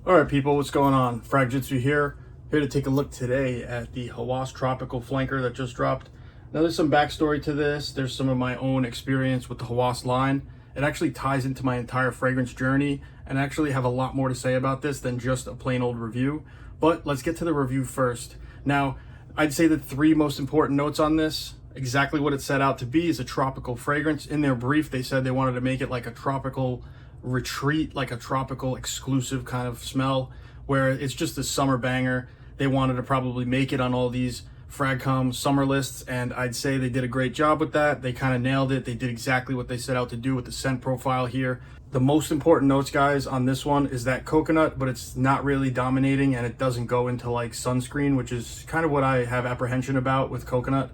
All right, people, what's going on? Frag-Jitsu here to take a look today at the Hawas Tropical flanker that just dropped. Now, there's some backstory to this. There's some of my own experience with the Hawas line. It actually ties into my entire fragrance journey, and I actually have a lot more to say about this than just a plain old review. But let's get to the review first. Now, I'd say the three most important notes on this, exactly what it set out to be, is a tropical fragrance. In their brief, they said they wanted to make it like a tropical retreat, like a tropical exclusive kind of smell, where it's just a summer banger. They wanted to probably make it on all these Frag.com summer lists, and I'd say they did a great job with that. They kind of nailed it. They did exactly what they set out to do with the scent profile here. The most important notes, guys, on this one is that coconut, but it's not really dominating, and it doesn't go into like sunscreen, which is kind of what I have apprehension about with coconut.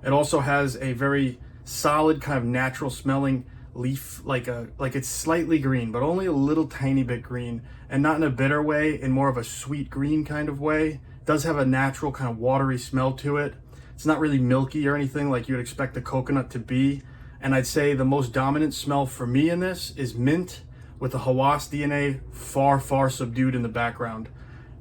It also has a very solid kind of natural smelling leaf, like it's slightly green, but only a little tiny bit green, and not in a bitter way, in more of a sweet green kind of way. It does have a natural kind of watery smell to it. It's not really milky or anything like you would expect the coconut to be. And I'd say the most dominant smell for me in this is mint, with the Hawas DNA far subdued in the background.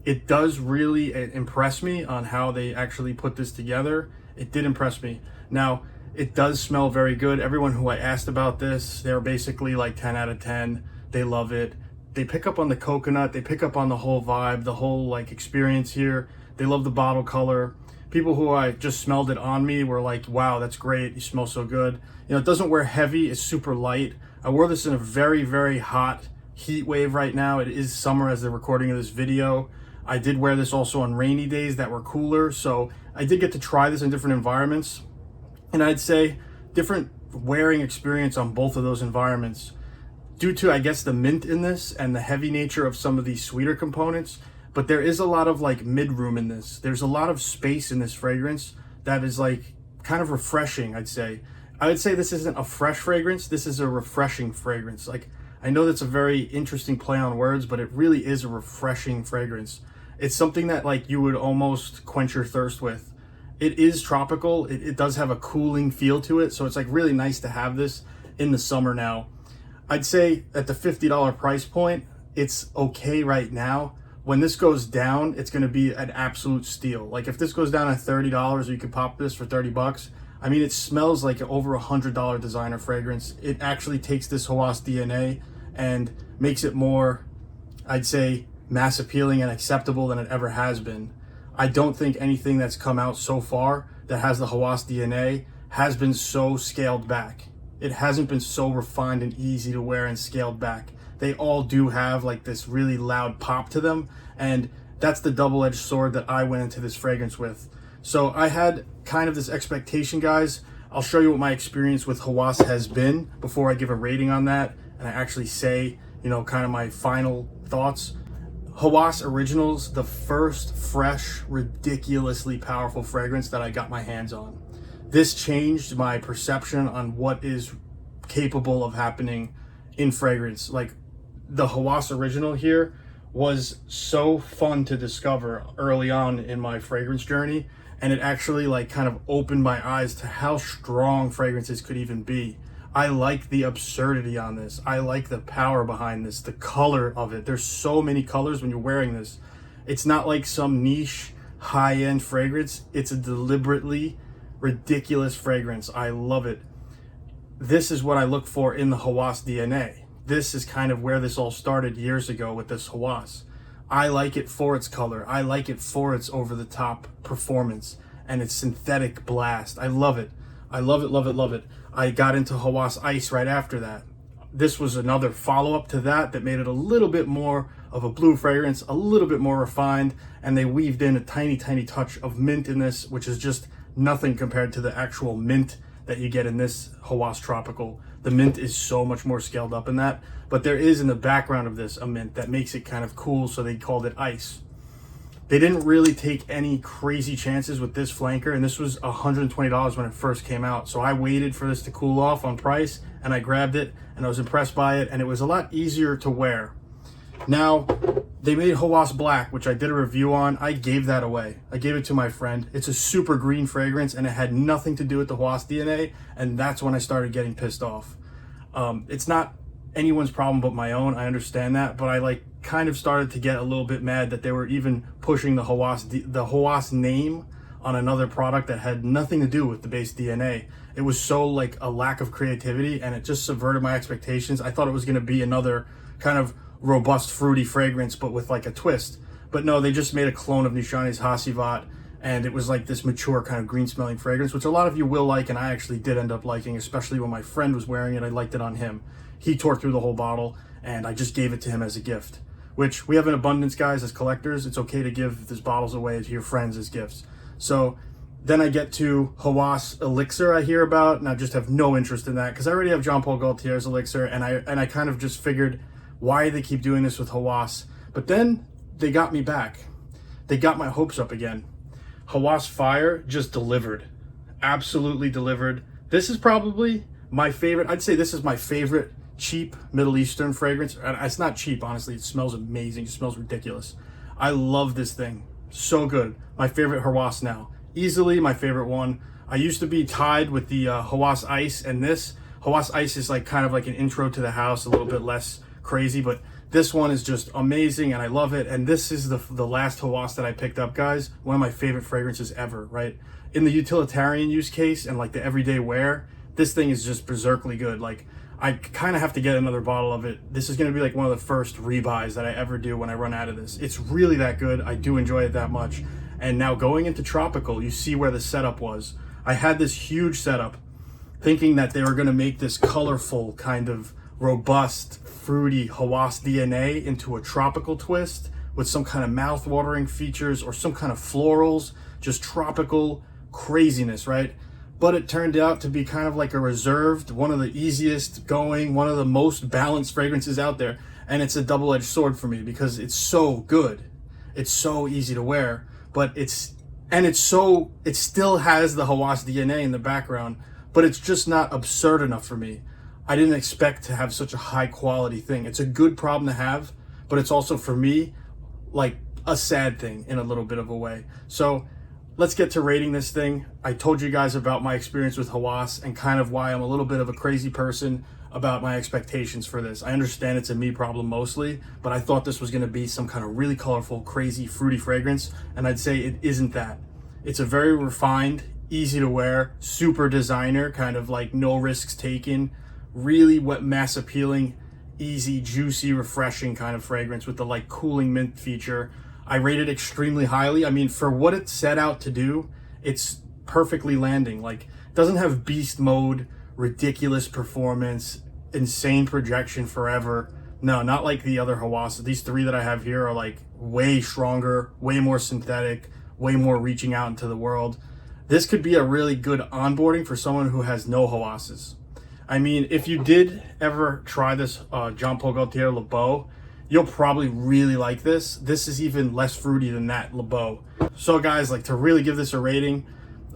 It does really impress me on how they actually put this together. It did impress me. Now, it does smell very good. Everyone who I asked about this, they're basically like 10 out of 10. They love it. They pick up on the coconut. They pick up on the whole vibe, the whole like experience here. They love the bottle color. People who I just smelled it on me were like, wow, that's great. You smell so good. You know, it doesn't wear heavy. It's super light. I wore this in a very hot heat wave right now. It is summer as the recording of this video. I did wear this also on rainy days that were cooler. So I did get to try this in different environments. And I'd say different wearing experience on both of those environments due to, I guess, the mint in this and the heavy nature of some of these sweeter components. But there is a lot of like mid-room in this. There's a lot of space in this fragrance that is like kind of refreshing, I'd say. I would say this isn't a fresh fragrance. This is a refreshing fragrance. Like, I know that's a very interesting play on words, but it really is a refreshing fragrance. It's something that like you would almost quench your thirst with. It is tropical. It does have a cooling feel to it. So it's like really nice to have this in the summer now. I'd say at the $50 price point, it's okay right now. When this goes down, it's going to be an absolute steal. Like if this goes down at $30, or you could pop this for 30 bucks. I mean, it smells like an over $100 designer fragrance. It actually takes this Hawas DNA and makes it more, I'd say, mass appealing and acceptable than it ever has been. I don't think anything that's come out so far that has the Hawas DNA has been so scaled back. It hasn't been so refined and easy to wear and scaled back. They all do have like this really loud pop to them, and that's the double-edged sword that I went into this fragrance with. So I had kind of this expectation, guys. I'll show you what my experience with Hawas has been before I give a rating on that, and I actually say, you know, kind of my final thoughts. Hawas Originals, the first fresh, ridiculously powerful fragrance that I got my hands on. This changed my perception on what is capable of happening in fragrance. Like the Hawas Original here was so fun to discover early on in my fragrance journey, and it actually like kind of opened my eyes to how strong fragrances could even be. I like the absurdity on this. I like the power behind this, the color of it. There's so many colors when you're wearing this. It's not like some niche high-end fragrance. It's a deliberately ridiculous fragrance. I love it. This is what I look for in the Hawas DNA. This is kind of where this all started years ago with this Hawas. I like it for its color. I like it for its over-the-top performance and its synthetic blast. I love it. I love it. I got into Hawas Ice right after that. This was another follow-up to that made it a little bit more of a blue fragrance, a little bit more refined, and they weaved in a tiny touch of mint in this, which is just nothing compared to the actual mint that you get in this Hawas Tropical. The mint is so much more scaled up in that, but there is in the background of this a mint that makes it kind of cool, so they called it Ice. They didn't really take any crazy chances with this flanker, and this was $120 when it first came out. So I waited for this to cool off on price, and I grabbed it, and I was impressed by it, and it was a lot easier to wear. Now, they made Hawas Black, which I did a review on. I gave that away. I gave it to my friend. It's a super green fragrance, and it had nothing to do with the Hawas DNA, and that's when I started getting pissed off. It's not anyone's problem but my own. I understand that, but I like kind of started to get a little bit mad that they were even pushing the Hawas name on another product that had nothing to do with the base DNA. It was so like a lack of creativity, and it just subverted my expectations. I thought it was going to be another kind of robust fruity fragrance, but with like a twist. But no, they just made a clone of Nishani's Hasivat, and it was like this mature kind of green smelling fragrance, which a lot of you will like, and I actually did end up liking, especially when my friend was wearing it. I liked it on him. He tore through the whole bottle, and I just gave it to him as a gift, which we have in abundance, guys, as collectors. It's okay to give these bottles away to your friends as gifts. So then I get to Hawas Elixir I hear about, and I just have no interest in that because I already have Jean Paul Gaultier's Elixir, and I kind of just figured, why they keep doing this with Hawas? But then they got me back. They got my hopes up again. Hawas Fire just delivered. Absolutely delivered. This is probably my favorite. I'd say this is my favorite cheap Middle Eastern fragrance. And it's not cheap, honestly. It smells amazing. It smells ridiculous. I love this thing. So good. My favorite Hawas now. Easily my favorite one. I used to be tied with the Hawas Ice, and this Hawas Ice is like kind of like an intro to the house, a little bit less crazy, but this one is just amazing and I love it. And this is the last Hawas that I picked up, guys. One of my favorite fragrances ever, right? In the utilitarian use case and like the everyday wear, this thing is just berserkly good. Like, I kind of have to get another bottle of it. This is going to be like one of the first rebuys that I ever do when I run out of this. It's really that good. I do enjoy it that much. And now going into Tropical, you see where the setup was. I had this huge setup thinking that they were going to make this colorful kind of robust, fruity Hawas DNA into a tropical twist with some kind of mouth-watering features or some kind of florals, just tropical craziness, right? But it turned out to be kind of like a reserved, one of the easiest going, one of the most balanced fragrances out there. And it's a double-edged sword for me because it's so good. It's so easy to wear, but it still has the Hawas DNA in the background, but it's just not absurd enough for me. I didn't expect to have such a high quality thing. It's a good problem to have, but it's also for me like a sad thing in a little bit of a way. So let's get to rating this thing. I told you guys about my experience with Hawas and kind of why I'm a little bit of a crazy person about my expectations for this. I understand it's a me problem mostly, but I thought this was going to be some kind of really colorful, crazy, fruity fragrance, and I'd say it isn't that. It's a very refined, easy to wear, super designer, kind of like no risks taken, really wet, mass appealing, easy, juicy, refreshing kind of fragrance with the like cooling mint feature. I rate it extremely highly. I mean, for what it set out to do, it's perfectly landing. Like, it doesn't have beast mode, ridiculous performance, insane projection forever. No, not like the other Hawas. These three that I have here are like way stronger, way more synthetic, way more reaching out into the world. This could be a really good onboarding for someone who has no Hawases. I mean, if you did ever try this Jean Paul Gaultier Le Beau, you'll probably really like this. This is even less fruity than that Le Beau. So guys, like, to really give this a rating,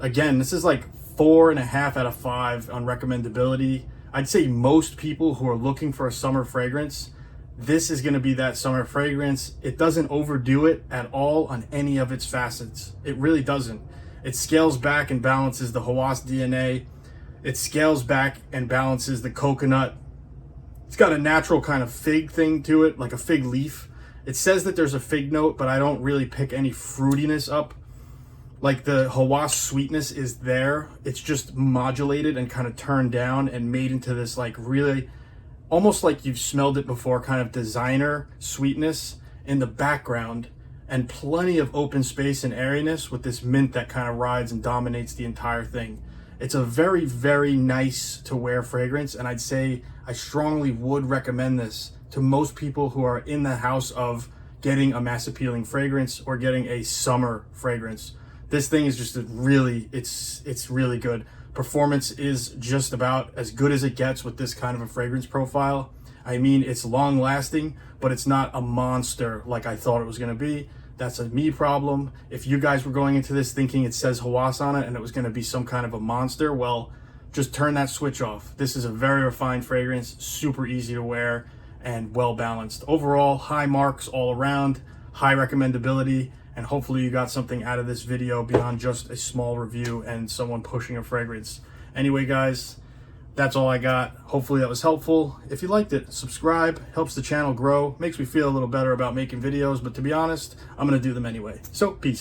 again, this is like 4.5 out of 5 on recommendability. I'd say most people who are looking for a summer fragrance, this is going to be that summer fragrance. It doesn't overdo it at all on any of its facets. It really doesn't. It scales back and balances the Hawas DNA. It scales back and balances the coconut. It's got a natural kind of fig thing to it, like a fig leaf. It says that there's a fig note, but I don't really pick any fruitiness up. Like, the Hawas sweetness is there. It's just modulated and kind of turned down and made into this like really, almost like you've smelled it before, kind of designer sweetness in the background, and plenty of open space and airiness with this mint that kind of rides and dominates the entire thing. It's a very, very nice to wear fragrance, and I'd say I strongly would recommend this to most people who are in the house of getting a mass appealing fragrance or getting a summer fragrance. This thing is just it's really good. Performance is just about as good as it gets with this kind of a fragrance profile. I mean, it's long lasting, but it's not a monster like I thought it was going to be. That's a me problem. If you guys were going into this thinking it says Hawas on it and it was going to be some kind of a monster, well, just turn that switch off. This is a very refined fragrance, super easy to wear, and well balanced. Overall, high marks all around, high recommendability, and hopefully you got something out of this video beyond just a small review and someone pushing a fragrance. Anyway, guys, That's all I got. Hopefully that was helpful. If you liked it, subscribe, helps the channel grow, makes me feel a little better about making videos, but to be honest, I'm gonna do them anyway. So, peace.